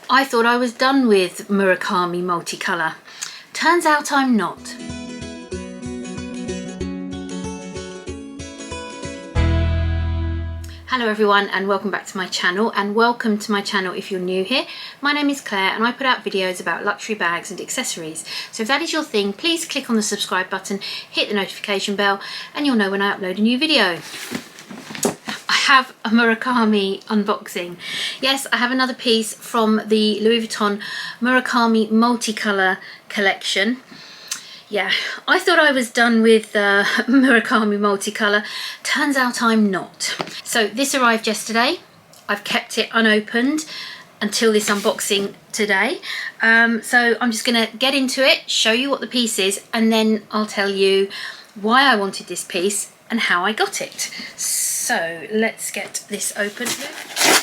I thought I was done with Murakami multicolour. Turns out I'm not. Hello everyone and welcome back to my channel, and welcome to my channel if you're new here. My name is Claire and I put out videos about luxury bags and accessories. So if that is your thing, please click on the subscribe button, hit the notification bell and you'll know when I upload a new video. I have a Murakami unboxing. Yes, I have another piece from the Louis Vuitton Murakami multicolour collection. Yeah, I thought I was done with Murakami multicolour. Turns out I'm not. So this arrived yesterday. I've kept it unopened until this unboxing today. So I'm just going to get into it, show you what the piece is, and then I'll tell you why I wanted this piece and how I got it. So let's get this open.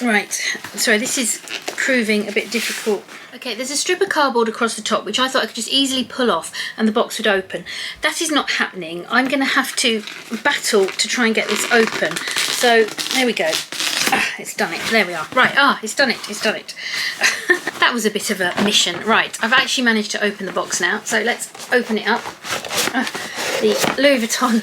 Right, sorry, this is proving a bit difficult. Okay, there's a strip of cardboard across the top which I thought I could just easily pull off and the box would open. That is not happening. I'm going to have to battle to try and get this open. So there we go. It's done it. There we are. Right, it's done it. It's done it. That was a bit of a mission. Right, I've actually managed to open the box now. So let's open it up. The Louis Vuitton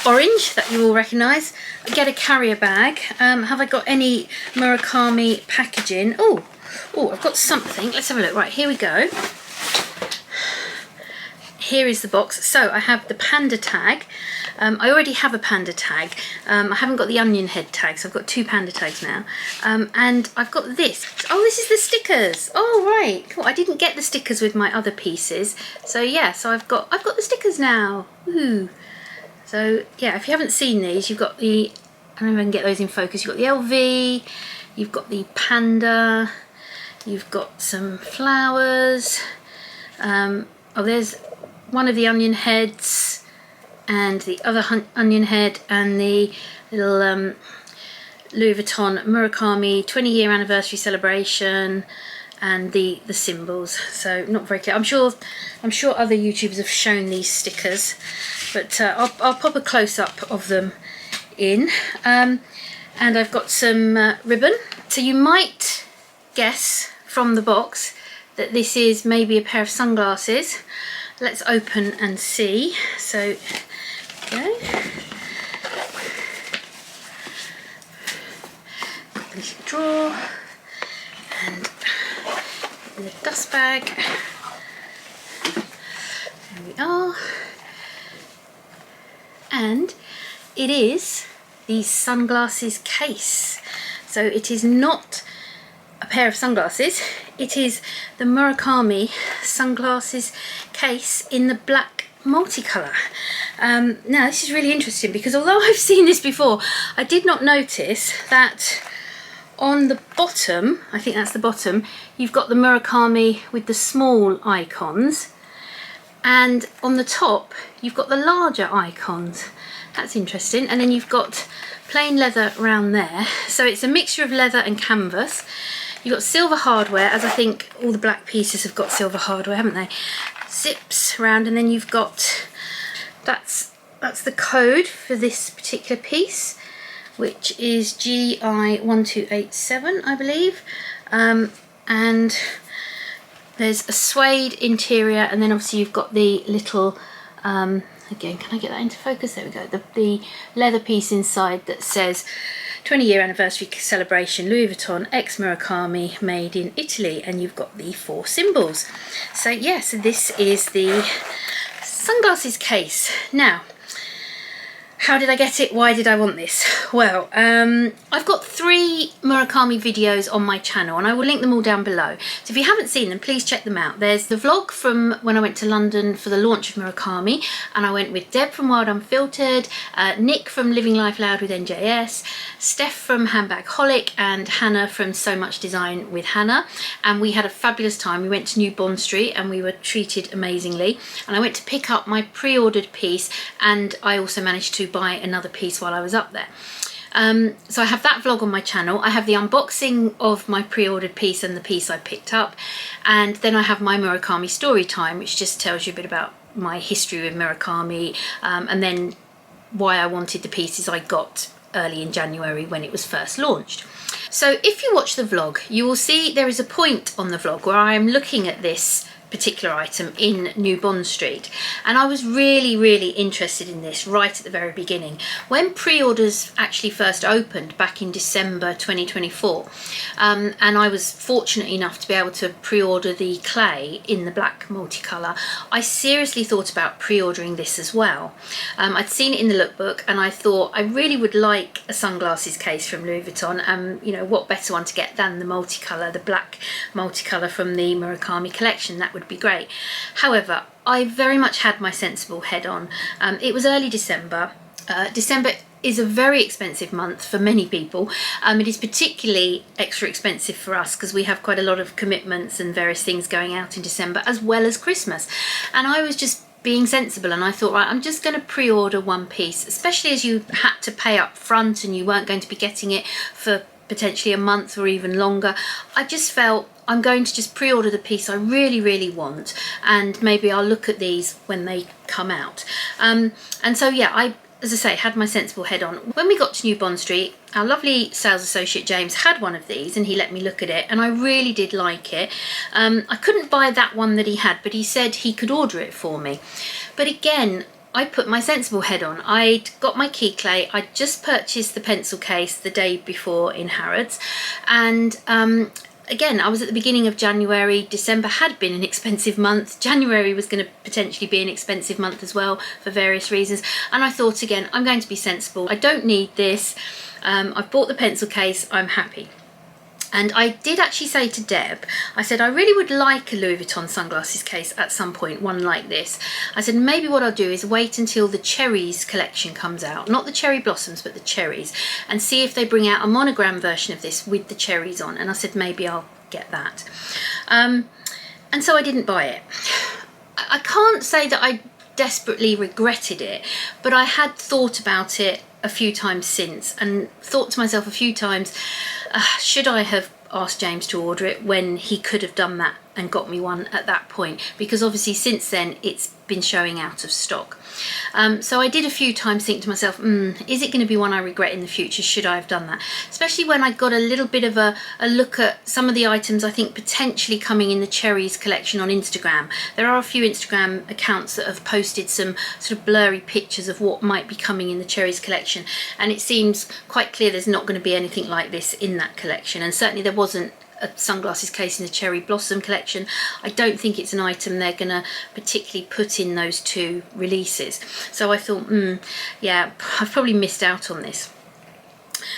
orange that you all recognise. Get a carrier bag. Have I got any Murakami packaging? Oh, I've got something. Let's have a look. Right, here we go. Here is the box. So I have the panda tag. I already have a panda tag. I haven't got the onion head tag, so I've got two panda tags now. And I've got this. Oh, this is the stickers. Oh, right. Cool. I didn't get the stickers with my other pieces. So yeah, so I've got the stickers now. Ooh. So yeah, if you haven't seen these, you've got the, I don't know if I can get those in focus. You've got the LV, you've got the panda, you've got some flowers. Oh, there's one of the onion heads and the other onion head and the little Louis Vuitton Murakami 20-year anniversary celebration and the symbols. So not very clear. I'm sure other YouTubers have shown these stickers, but I'll pop a close-up of them in. And I've got some ribbon. So you might guess from the box that this is maybe a pair of sunglasses. Let's open and see. So okay. Got the little drawer and the dust bag. There we are. And it is the sunglasses case. So it is not a pair of sunglasses, it is the Murakami sunglasses case in the black multicolour. Now this is really interesting because although I've seen this before, I did not notice that on the bottom, I think that's the bottom, you've got the Murakami with the small icons, and on the top you've got the larger icons. That's interesting. And then you've got plain leather around there, so it's a mixture of leather and canvas. You've got silver hardware, as I think all the black pieces have got silver hardware, haven't they? Zips around, and then you've got, that's the code for this particular piece, which is GI1287, I believe. And there's a suede interior, and then obviously you've got the little, again, can I get that into focus? There we go. The leather piece inside that says 20-year anniversary celebration, Louis Vuitton X Murakami, made in Italy, and you've got the 4 symbols. So yeah, so this is the sunglasses case. Now, how did I get it? Why did I want this? Well, I've got 3 Murakami videos on my channel and I will link them all down below. So if you haven't seen them, please check them out. There's the vlog from when I went to London for the launch of Murakami, and I went with Deb from Wild Unfiltered, Nick from Living Life Loud with NJS, Steph from Handbag Holic, and Hannah from So Much Design with Hannah. And we had a fabulous time. We went to New Bond Street and we were treated amazingly. And I went to pick up my pre-ordered piece, and I also managed to buy another piece while I was up there. So I have that vlog on my channel. I have the unboxing of my pre-ordered piece and the piece I picked up, and then I have my Murakami story time, which just tells you a bit about my history with Murakami, and then why I wanted the pieces I got early in January when it was first launched. So if you watch the vlog, you will see there is a point on the vlog where I am looking at this particular item in New Bond Street, and I was really interested in this right at the very beginning when pre-orders actually first opened back in December 2024, and I was fortunate enough to be able to pre-order the clay in the black multicolour. I seriously thought about pre-ordering this as well. I'd seen it in the lookbook and I thought I really would like a sunglasses case from Louis Vuitton. You know, what better one to get than the multicolour, the black multicolour from the Murakami collection. That would be great. However, I very much had my sensible head on. It was early December. December is a very expensive month for many people. It is particularly extra expensive for us because we have quite a lot of commitments and various things going out in December, as well as Christmas. And I was just being sensible, and I thought, right, I'm just going to pre-order one piece, especially as you had to pay up front and you weren't going to be getting it for potentially a month or even longer. I just felt I'm going to just pre-order the piece I really want, and maybe I'll look at these when they come out. And so yeah, I, as I say, had my sensible head on. When we got to New Bond Street, our lovely sales associate James had one of these and he let me look at it, and I really did like it. I couldn't buy that one that he had, but he said he could order it for me. But again, I put my sensible head on. I'd got my key clay. I'd just purchased the pencil case the day before in Harrods, and again, I was at the beginning of January. December had been an expensive month. January was going to potentially be an expensive month as well for various reasons. And I thought, again, I'm going to be sensible. I don't need this. I've bought the pencil case. I'm happy. And I did actually say to Deb, I said, I really would like a Louis Vuitton sunglasses case at some point, one like this. I said, maybe what I'll do is wait until the cherries collection comes out, not the cherry blossoms, but the cherries, and see if they bring out a monogram version of this with the cherries on. And I said, maybe I'll get that. And so I didn't buy it. I can't say that I desperately regretted it, but I had thought about it a few times since and thought to myself a few times, should I have asked James to order it when he could have done that and got me one at that point? Because obviously since then it's been showing out of stock. So I did a few times think to myself, is it going to be one I regret in the future? Should I have done that? Especially when I got a little bit of a look at some of the items I think potentially coming in the cherries collection on Instagram. There are a few Instagram accounts that have posted some sort of blurry pictures of what might be coming in the cherries collection, and it seems quite clear there's not going to be anything like this in that collection, and certainly there wasn't a sunglasses case in the cherry blossom collection. I don't think it's an item they're going to particularly put in those two releases. So I thought, yeah, I've probably missed out on this.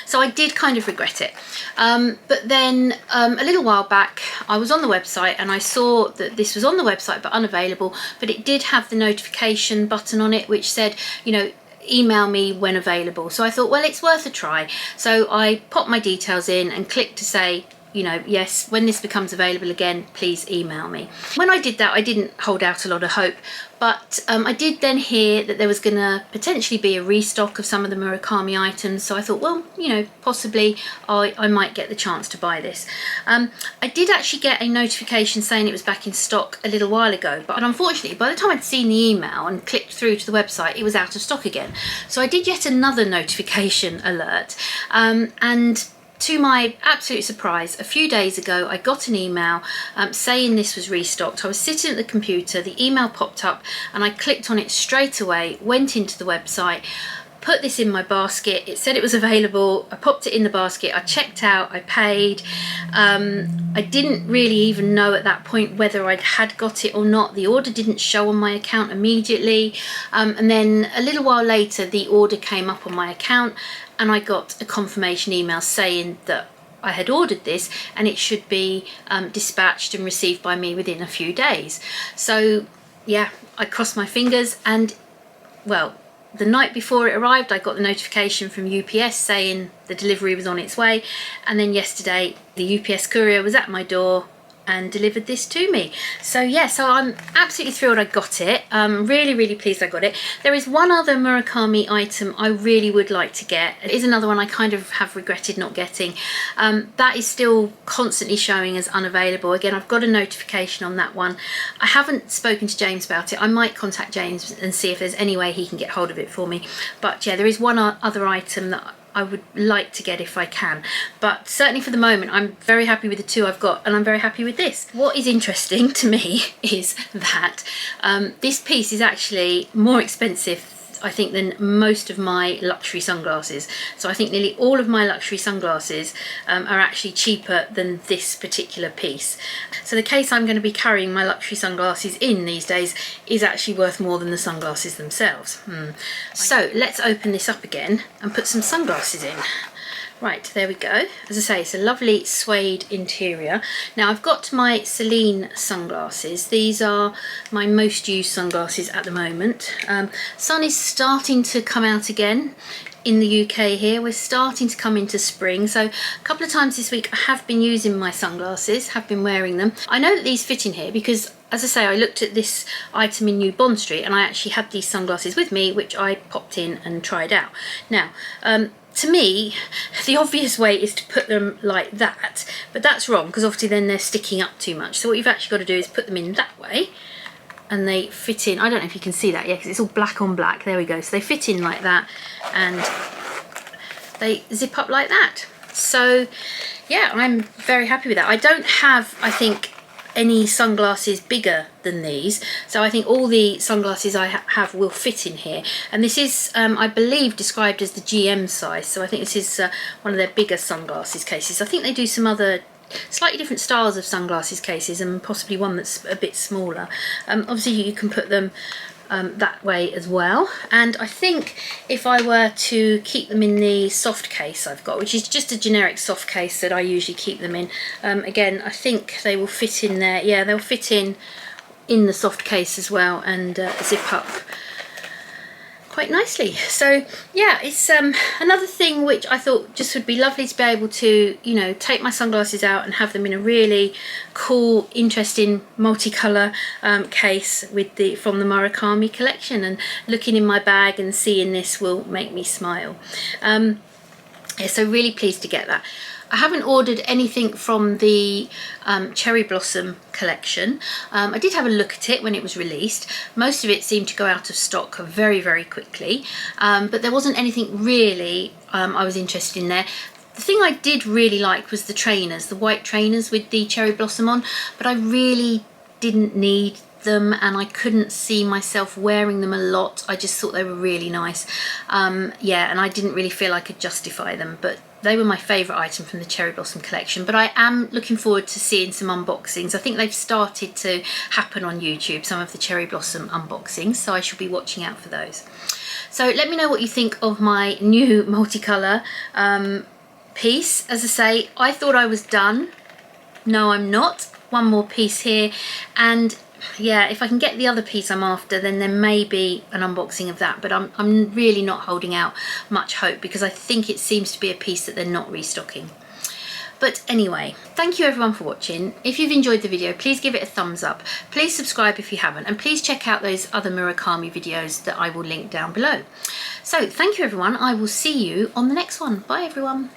So I did kind of regret it. But then a little while back, I was on the website and I saw that this was on the website but unavailable, but it did have the notification button on it which said, you know, email me when available. So I thought, well, it's worth a try. So I popped my details in and clicked to say, you know, yes, when this becomes available again, please email me. When I did that, I didn't hold out a lot of hope, but I did then hear that there was going to potentially be a restock of some of the Murakami items. So I thought, well, you know, possibly I might get the chance to buy this. I did actually get a notification saying it was back in stock a little while ago, but unfortunately, by the time I'd seen the email and clicked through to the website, it was out of stock again. So I did yet another notification alert, and to my absolute surprise, a few days ago, I got an email saying this was restocked. I was sitting at the computer, the email popped up and I clicked on it straight away, went into the website, put this in my basket. It said it was available. I popped it in the basket. I checked out, I paid. I didn't really even know at that point whether I had got it or not. The order didn't show on my account immediately. And then a little while later, the order came up on my account and I got a confirmation email saying that I had ordered this and it should be dispatched and received by me within a few days. So yeah, I crossed my fingers, and well, the night before it arrived, I got the notification from UPS saying the delivery was on its way, and then yesterday the UPS courier was at my door and delivered this to me. So yeah, so I'm absolutely thrilled I got it. Really pleased I got it. There is one other Murakami item I really would like to get. It is another one I kind of have regretted not getting. That is still constantly showing as unavailable. Again, I've got a notification on that one. I haven't spoken to James about it. I might contact James and see if there's any way he can get hold of it for me. But yeah, there is one other item that I would like to get if I can, but certainly for the moment I'm very happy with the two I've got, and I'm very happy with this. What is interesting to me is that this piece is actually more expensive, I think, than most of my luxury sunglasses. So I think nearly all of my luxury sunglasses are actually cheaper than this particular piece. So the case I'm going to be carrying my luxury sunglasses in these days is actually worth more than the sunglasses themselves. So let's open this up again and put some sunglasses in. Right, there we go. As I say, it's a lovely suede interior. Now I've got my Celine sunglasses. These are my most used sunglasses at the moment. Sun is starting to come out again in the UK here. We're starting to come into spring, so a couple of times this week I have been using my sunglasses, have been wearing them. I know that these fit in here because, as I say, I looked at this item in New Bond Street and I actually had these sunglasses with me, which I popped in and tried out. Now, to me, the obvious way is to put them like that, but that's wrong because obviously then they're sticking up too much. So what you've actually got to do is put them in that way, and they fit in. I don't know if you can see that yet because it's all black on black. There we go. So they fit in like that and they zip up like that. So yeah, I'm very happy with that. I don't have, I think, any sunglasses bigger than these, so I think all the sunglasses I have will fit in here, and this is I believe described as the GM size, so I think this is one of their bigger sunglasses cases. I think they do some other slightly different styles of sunglasses cases and possibly one that's a bit smaller. Obviously you can put them that way as well, and I think if I were to keep them in the soft case I've got, which is just a generic soft case that I usually keep them in, again I think they will fit in there. Yeah, they'll fit in the soft case as well and zip up quite nicely. So yeah, it's another thing which I thought just would be lovely to be able to, you know, take my sunglasses out and have them in a really cool, interesting multicolour case with from the Murakami collection, and looking in my bag and seeing this will make me smile. Yeah, so really pleased to get that. I haven't ordered anything from the Cherry Blossom collection. I did have a look at it when it was released. Most of it seemed to go out of stock very, very quickly, but there wasn't anything really I was interested in there. The thing I did really like was the trainers, the white trainers with the Cherry Blossom on, but I really didn't need them and I couldn't see myself wearing them a lot. I just thought they were really nice. Yeah, and I didn't really feel I could justify them, but they were my favourite item from the Cherry Blossom collection. But I am looking forward to seeing some unboxings. I think they've started to happen on YouTube, some of the Cherry Blossom unboxings, so I shall be watching out for those. So let me know what you think of my new multicolour piece. As I say, I thought I was done. No, I'm not. One more piece here, and yeah, if I can get the other piece I'm after, then there may be an unboxing of that, but I'm really not holding out much hope because I think it seems to be a piece that they're not restocking. But anyway, thank you everyone for watching. If you've enjoyed the video, please give it a thumbs up. Please subscribe if you haven't, and please check out those other Murakami videos that I will link down below. So thank you everyone. I will see you on the next one. Bye everyone.